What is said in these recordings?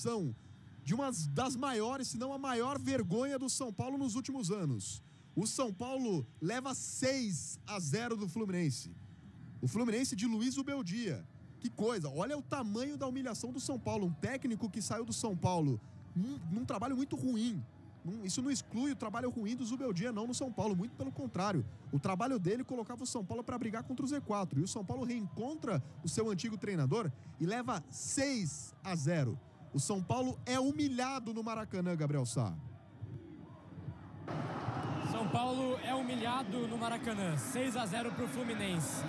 decepção, de uma das maiores, se não a maior vergonha do São Paulo nos últimos anos. O São Paulo leva 6-0 do Fluminense. O Fluminense de Luiz Ubeldia. Que coisa, olha o tamanho da humilhação do São Paulo. Um técnico que saiu do São Paulo num trabalho muito ruim. Isso não exclui o trabalho ruim do Zubeldia, não, no São Paulo. Muito pelo contrário. O trabalho dele colocava o São Paulo para brigar contra o Z4. E o São Paulo reencontra o seu antigo treinador e leva 6-0. O São Paulo é humilhado no Maracanã, Gabriel Sá. São Paulo é humilhado no Maracanã. 6-0 para o Fluminense.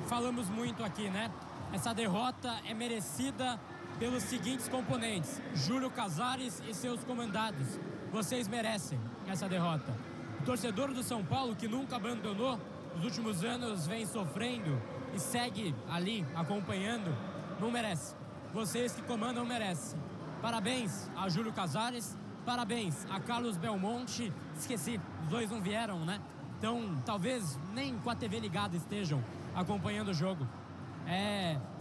Falamos muito aqui, né? Essa derrota é merecida pelos seguintes componentes: Júlio Casares e seus comandados. Vocês merecem essa derrota. O torcedor do São Paulo, que nunca abandonou, nos últimos anos vem sofrendo e segue ali acompanhando, não merece. Vocês que comandam merecem. Parabéns a Júlio Casares, parabéns a Carlos Belmonte. Esqueci, os dois não vieram, né? Então talvez nem com a TV ligada estejam acompanhando o jogo.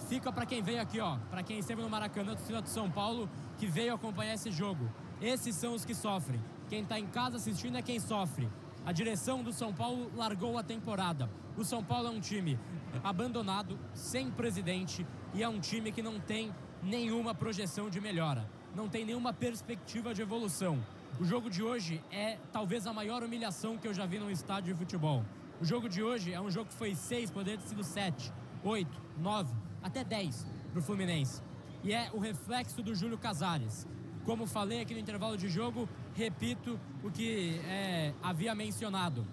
Fica para quem veio aqui, ó, para quem esteve no Maracanã, torcida do São Paulo, que veio acompanhar esse jogo. Esses são os que sofrem. Quem tá em casa assistindo é quem sofre. A direção do São Paulo largou a temporada. O São Paulo é um time abandonado, sem presidente, e é um time que não tem nenhuma projeção de melhora, não tem nenhuma perspectiva de evolução. O jogo de hoje é talvez a maior humilhação que eu já vi num estádio de futebol. O jogo de hoje é um jogo que foi 6, poderia ter sido 7, 8, 9, até 10 pro Fluminense. E é o reflexo do Júlio Casares. Como falei aqui no intervalo de jogo, repito o que havia mencionado.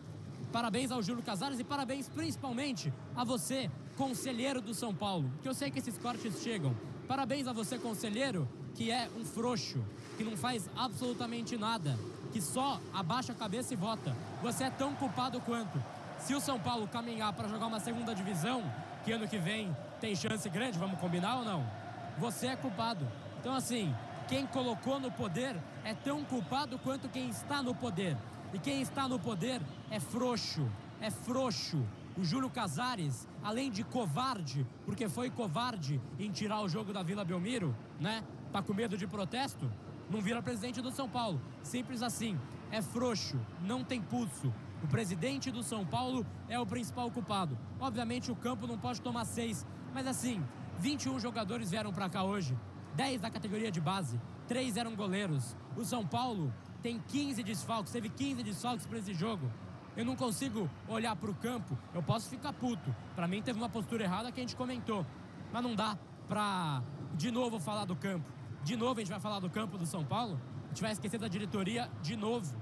Parabéns ao Júlio Casares e parabéns principalmente a você, conselheiro do São Paulo, que eu sei que esses cortes chegam. Parabéns a você, conselheiro, que é um frouxo, que não faz absolutamente nada, que só abaixa a cabeça e vota. Você é tão culpado quanto. Se o São Paulo caminhar para jogar uma segunda divisão, que ano que vem tem chance grande, vamos combinar ou não? Você é culpado. Então assim, quem colocou no poder é tão culpado quanto quem está no poder. E quem está no poder é frouxo, é frouxo. O Júlio Casares, além de covarde, porque foi covarde em tirar o jogo da Vila Belmiro, né? Tá com medo de protesto, não vira presidente do São Paulo. Simples assim, é frouxo, não tem pulso. O presidente do São Paulo é o principal culpado. Obviamente o campo não pode tomar 6, mas assim, 21 jogadores vieram pra cá hoje, 10 da categoria de base, 3 eram goleiros. O São Paulo tem 15 desfalques, teve 15 desfalques para esse jogo. Eu não consigo olhar para o campo, eu posso ficar puto. Para mim teve uma postura errada que a gente comentou, mas não dá para de novo falar do campo. De novo a gente vai falar do campo do São Paulo, a gente vai esquecer da diretoria de novo.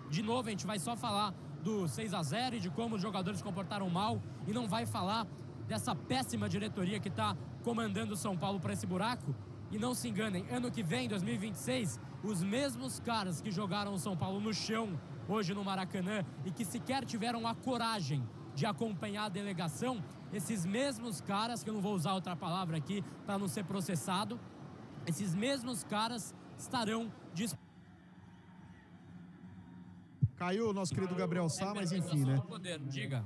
De novo a gente vai só falar do 6-0 e de como os jogadores se comportaram mal e não vai falar dessa péssima diretoria que está comandando o São Paulo para esse buraco. E não se enganem, ano que vem, 2026, os mesmos caras que jogaram o São Paulo no chão hoje no Maracanã e que sequer tiveram a coragem de acompanhar a delegação, esses mesmos caras, que eu não vou usar outra palavra aqui para não ser processado, esses mesmos caras estarão dispostos. Caiu o nosso querido Gabriel Sá, mas enfim, né? Diga.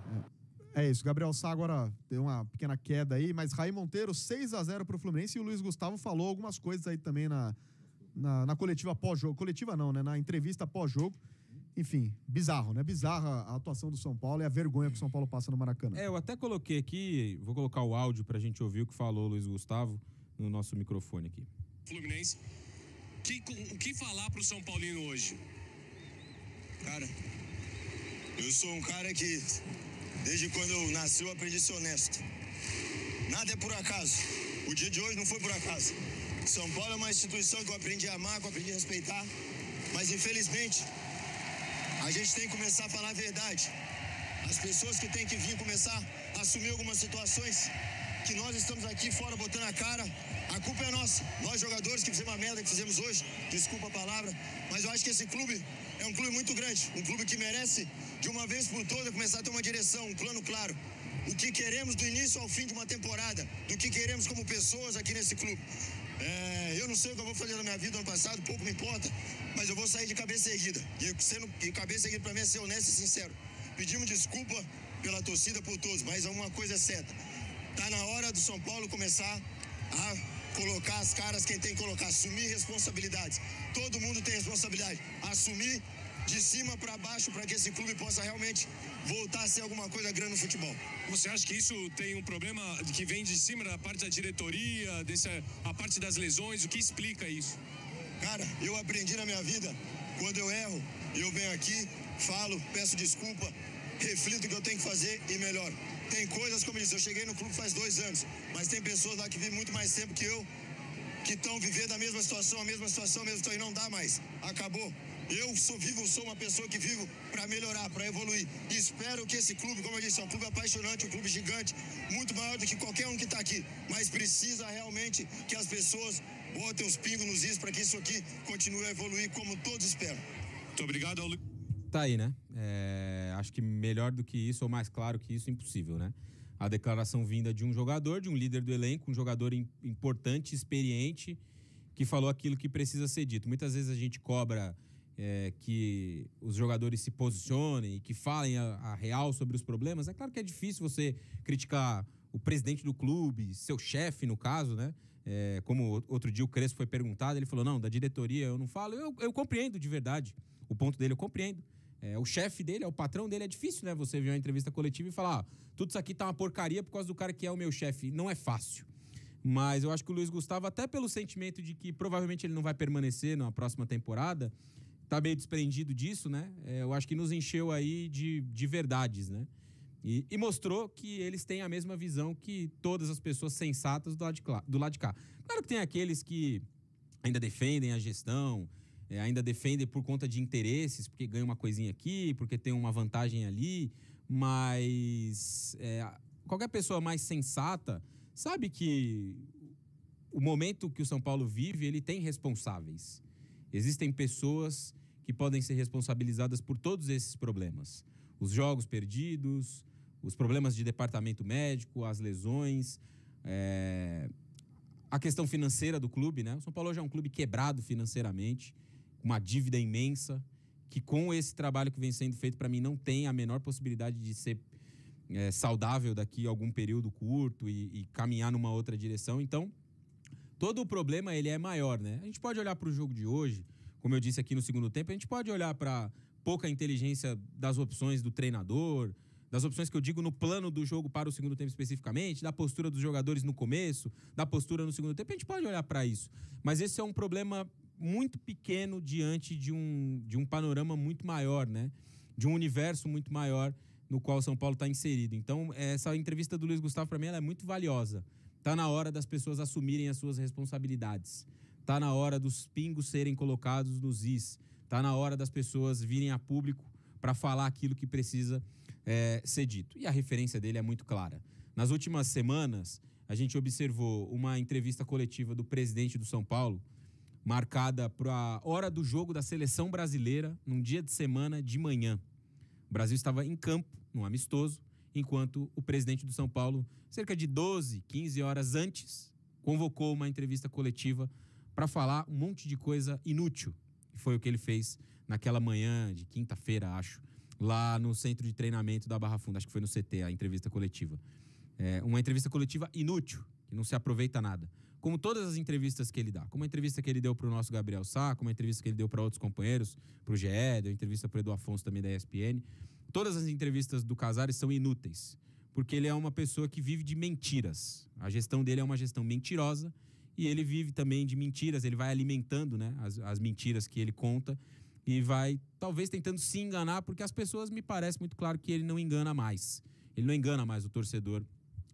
É isso, Gabriel Sá agora deu uma pequena queda aí, mas Raí Monteiro 6-0 pro Fluminense, e o Luiz Gustavo falou algumas coisas aí também na coletiva pós-jogo. Coletiva não, né? Na entrevista pós-jogo. Enfim, bizarro, né? Bizarra a atuação do São Paulo e a vergonha que o São Paulo passa no Maracanã. Eu até coloquei aqui, vou colocar o áudio pra gente ouvir o que falou o Luiz Gustavo no nosso microfone aqui. Fluminense, o que falar pro São Paulino hoje? Cara, eu sou um cara que desde quando eu nasci eu aprendi a ser honesto. Nada é por acaso. O dia de hoje não foi por acaso. São Paulo é uma instituição que eu aprendi a amar, que eu aprendi a respeitar. Mas infelizmente, a gente tem que começar a falar a verdade. As pessoas que têm que vir começar a assumir algumas situações que nós estamos aqui fora botando a cara, a culpa é nossa. Nós jogadores que fizemos a merda que fizemos hoje, desculpa a palavra, mas eu acho que esse clube é um clube muito grande, um clube que merece de uma vez por todas começar a ter uma direção, um plano claro. O que queremos do início ao fim de uma temporada, do que queremos como pessoas aqui nesse clube. Eu não sei o que eu vou fazer na minha vida ano passado, pouco me importa, mas eu vou sair de cabeça erguida. E cabeça erguida para mim é ser honesto e sincero. Pedimos desculpa pela torcida, por todos, mas uma coisa é certa. Tá na hora do São Paulo começar a colocar as caras quem tem que colocar, assumir responsabilidades. Todo mundo tem responsabilidade. Assumir de cima para baixo para que esse clube possa realmente voltar a ser alguma coisa grande no futebol. Você acha que isso tem um problema que vem de cima da parte da diretoria, a parte das lesões? O que explica isso? Cara, eu aprendi na minha vida, quando eu erro, eu venho aqui, falo, peço desculpa, reflito o que eu tenho que fazer e melhoro. Tem coisas, como eu disse, eu cheguei no clube faz 2 anos, mas tem pessoas lá que vivem muito mais tempo que eu, que estão vivendo a mesma situação, e não dá mais. Acabou. Eu sou uma pessoa que vivo para melhorar, para evoluir. E espero que esse clube, como eu disse, é um clube apaixonante, um clube gigante, muito maior do que qualquer um que está aqui. Mas precisa realmente que as pessoas botem os pingos nos is para que isso aqui continue a evoluir como todos esperam. Muito obrigado ao Tá aí, né? Acho que melhor do que isso, ou mais claro que isso, impossível, né? A declaração vinda de um jogador, de um líder do elenco, um jogador importante, experiente, que falou aquilo que precisa ser dito. Muitas vezes a gente cobra que os jogadores se posicionem e que falem a real sobre os problemas. É claro que é difícil você criticar o presidente do clube, seu chefe, no caso, né? Como outro dia o Crespo foi perguntado, ele falou, não, da diretoria eu não falo. Eu compreendo de verdade o ponto dele, eu compreendo. O chefe dele, o patrão dele, é difícil, né? Você ver uma entrevista coletiva e falar, tudo isso aqui tá uma porcaria por causa do cara que é o meu chefe. Não é fácil. Mas eu acho que o Luiz Gustavo, até pelo sentimento de que provavelmente ele não vai permanecer na próxima temporada, tá meio desprendido disso, né? Eu acho que nos encheu aí de verdades, né? E mostrou que eles têm a mesma visão que todas as pessoas sensatas do lado de cá. Claro que tem aqueles que ainda defendem a gestão, ainda defendem por conta de interesses, porque ganha uma coisinha aqui, porque tem uma vantagem ali, mas qualquer pessoa mais sensata sabe que o momento que o São Paulo vive, ele tem responsáveis. Existem pessoas que podem ser responsabilizadas por todos esses problemas. Os jogos perdidos, os problemas de departamento médico, as lesões, a questão financeira do clube, né? O São Paulo hoje é um clube quebrado financeiramente, uma dívida imensa, que com esse trabalho que vem sendo feito, para mim, não tem a menor possibilidade de ser saudável daqui a algum período curto e caminhar numa outra direção. Então, todo o problema, ele é maior, né? A gente pode olhar para o jogo de hoje, como eu disse aqui no segundo tempo, a gente pode olhar para pouca inteligência das opções do treinador, das opções que eu digo no plano do jogo para o segundo tempo especificamente, da postura dos jogadores no começo, da postura no segundo tempo, a gente pode olhar para isso. Mas esse é um problema muito pequeno diante de um panorama muito maior, né? De um universo muito maior no qual o São Paulo está inserido. Então, essa entrevista do Luiz Gustavo, para mim, ela é muito valiosa. Está na hora das pessoas assumirem as suas responsabilidades. Está na hora dos pingos serem colocados nos is. Está na hora das pessoas virem a público para falar aquilo que precisa ser dito. E a referência dele é muito clara. Nas últimas semanas, a gente observou uma entrevista coletiva do presidente do São Paulo, marcada para a hora do jogo da seleção brasileira, num dia de semana de manhã. O Brasil estava em campo, num amistoso, enquanto o presidente do São Paulo, cerca de 12, 15 horas antes, convocou uma entrevista coletiva para falar um monte de coisa inútil. E foi o que ele fez naquela manhã de quinta-feira, acho, lá no centro de treinamento da Barra Funda. Acho que foi no CT, a entrevista coletiva. Uma entrevista coletiva inútil, que não se aproveita nada. Como todas as entrevistas que ele dá. Como a entrevista que ele deu para o nosso Gabriel Sá, como a entrevista que ele deu para outros companheiros, para o GE, deu entrevista para o Edu Afonso também da ESPN. Todas as entrevistas do Casares são inúteis, porque ele é uma pessoa que vive de mentiras. A gestão dele é uma gestão mentirosa e ele vive também de mentiras. Ele vai alimentando, né, as mentiras que ele conta e vai, talvez, tentando se enganar, porque as pessoas, me parece muito claro que ele não engana mais. Ele não engana mais o torcedor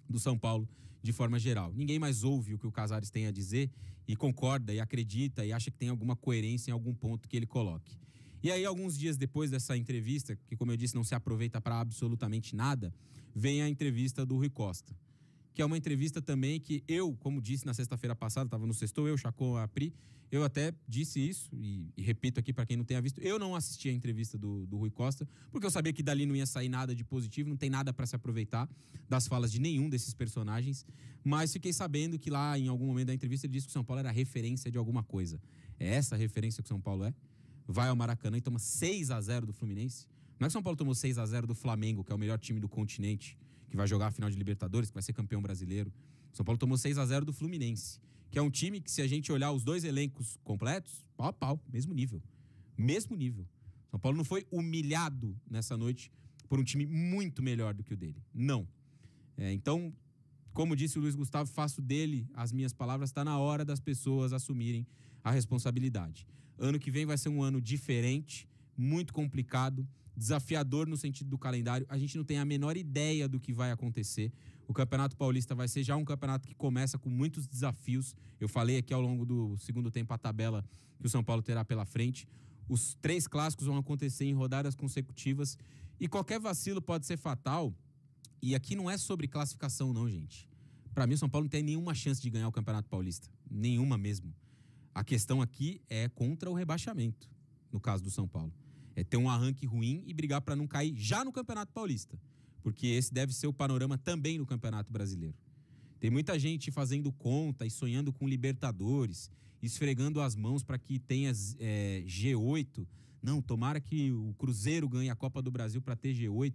do São Paulo de forma geral. Ninguém mais ouve o que o Casares tem a dizer e concorda e acredita e acha que tem alguma coerência em algum ponto que ele coloque. E aí, alguns dias depois dessa entrevista, que, como eu disse, não se aproveita para absolutamente nada, vem a entrevista do Rui Costa, que é uma entrevista também que eu, como disse na sexta-feira passada, estava no Sextou, eu, Chacon, a Pri, eu até disse isso, e repito aqui para quem não tenha visto, eu não assisti a entrevista do Rui Costa, porque eu sabia que dali não ia sair nada de positivo, não tem nada para se aproveitar das falas de nenhum desses personagens, mas fiquei sabendo que lá, em algum momento da entrevista, ele disse que o São Paulo era referência de alguma coisa. É essa a referência que o São Paulo é? Vai ao Maracanã e toma 6-0 do Fluminense? Não é que o São Paulo tomou 6-0 do Flamengo, que é o melhor time do continente, que vai jogar a final de Libertadores, que vai ser campeão brasileiro. O São Paulo tomou 6-0 do Fluminense, que é um time que, se a gente olhar os dois elencos completos, pau a pau, mesmo nível. Mesmo nível. São Paulo não foi humilhado nessa noite por um time muito melhor do que o dele. Não. Então, como disse o Luiz Gustavo, faço dele as minhas palavras, está na hora das pessoas assumirem a responsabilidade. Ano que vem vai ser um ano diferente, muito complicado, desafiador no sentido do calendário. A gente não tem a menor ideia do que vai acontecer. O Campeonato Paulista vai ser já um campeonato que começa com muitos desafios. Eu falei aqui ao longo do segundo tempo a tabela que o São Paulo terá pela frente. Os 3 clássicos vão acontecer em rodadas consecutivas e qualquer vacilo pode ser fatal. E aqui não é sobre classificação não, gente. Para mim, o São Paulo não tem nenhuma chance de ganhar o Campeonato Paulista. Nenhuma mesmo. A questão aqui é contra o rebaixamento, no caso do São Paulo. É ter um arranque ruim e brigar para não cair já no Campeonato Paulista. Porque esse deve ser o panorama também no Campeonato Brasileiro. Tem muita gente fazendo conta e sonhando com Libertadores, esfregando as mãos para que tenha G8. Não, tomara que o Cruzeiro ganhe a Copa do Brasil para ter G8.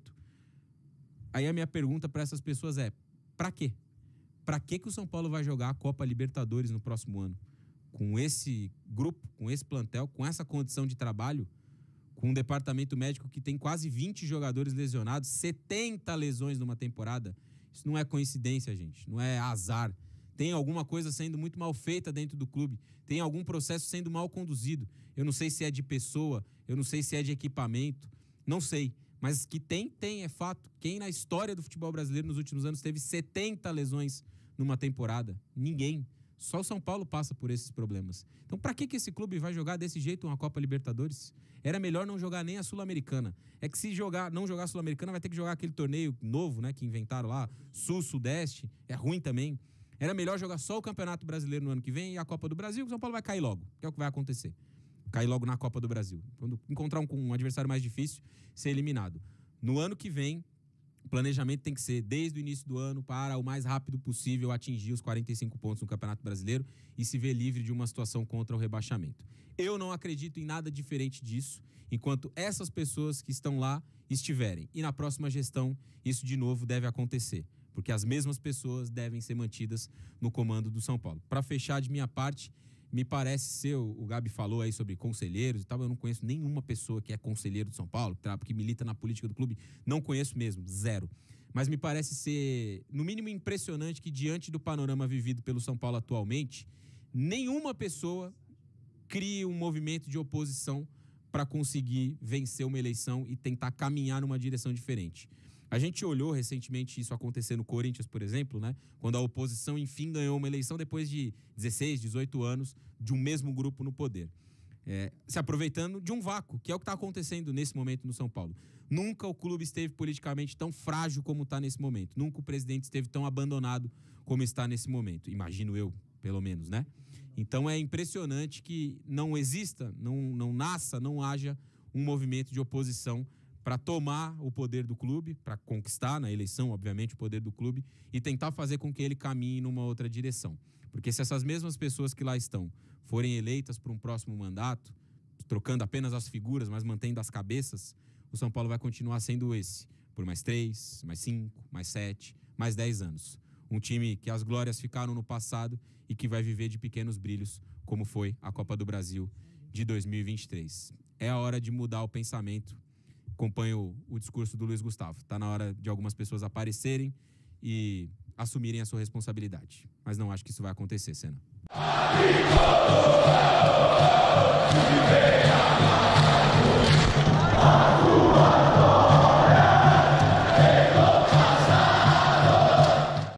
Aí a minha pergunta para essas pessoas é, para quê? Para que o São Paulo vai jogar a Copa Libertadores no próximo ano? Com esse grupo, com esse plantel, com essa condição de trabalho, com um departamento médico que tem quase 20 jogadores lesionados, 70 lesões numa temporada. Isso não é coincidência, gente. Não é azar. Tem alguma coisa sendo muito mal feita dentro do clube. Tem algum processo sendo mal conduzido. Eu não sei se é de pessoa, eu não sei se é de equipamento, não sei. Mas que tem, é fato. Quem na história do futebol brasileiro nos últimos anos teve 70 lesões numa temporada? Ninguém. Só o São Paulo passa por esses problemas. Então, para que esse clube vai jogar desse jeito uma Copa Libertadores? Era melhor não jogar nem a Sul-Americana. É que se não jogar a Sul-Americana, vai ter que jogar aquele torneio novo, né, que inventaram lá, Sul-Sudeste. É ruim também. Era melhor jogar só o Campeonato Brasileiro no ano que vem e a Copa do Brasil, que o São Paulo vai cair logo, que é o que vai acontecer. Cair logo na Copa do Brasil. Quando encontrar um adversário mais difícil, ser eliminado. No ano que vem, o planejamento tem que ser, desde o início do ano, para o mais rápido possível atingir os 45 pontos no Campeonato Brasileiro e se ver livre de uma situação contra o rebaixamento. Eu não acredito em nada diferente disso, enquanto essas pessoas que estão lá estiverem. E na próxima gestão, isso de novo deve acontecer, porque as mesmas pessoas devem ser mantidas no comando do São Paulo. Para fechar de minha parte, me parece ser, o Gabi falou aí sobre conselheiros e tal, eu não conheço nenhuma pessoa que é conselheiro do São Paulo, que milita na política do clube, não conheço mesmo, zero. Mas me parece ser, no mínimo, impressionante que, diante do panorama vivido pelo São Paulo atualmente, nenhuma pessoa crie um movimento de oposição para conseguir vencer uma eleição e tentar caminhar numa direção diferente. A gente olhou recentemente isso acontecer no Corinthians, por exemplo, né? Quando a oposição, enfim, ganhou uma eleição depois de 16, 18 anos de um mesmo grupo no poder. Se aproveitando de um vácuo, que é o que está acontecendo nesse momento no São Paulo. Nunca o clube esteve politicamente tão frágil como está nesse momento. Nunca o presidente esteve tão abandonado como está nesse momento. Imagino eu, pelo menos, né? Então é impressionante que não exista, não nasça, não haja um movimento de oposição para tomar o poder do clube, para conquistar na eleição, obviamente, o poder do clube e tentar fazer com que ele caminhe numa outra direção. Porque se essas mesmas pessoas que lá estão forem eleitas para um próximo mandato, trocando apenas as figuras, mas mantendo as cabeças, o São Paulo vai continuar sendo esse, por mais 3, mais 5, mais 7, mais 10 anos. Um time que as glórias ficaram no passado e que vai viver de pequenos brilhos, como foi a Copa do Brasil de 2023. É a hora de mudar o pensamento. Acompanho o discurso do Luiz Gustavo. Está na hora de algumas pessoas aparecerem e assumirem a sua responsabilidade. Mas não acho que isso vai acontecer, Senna.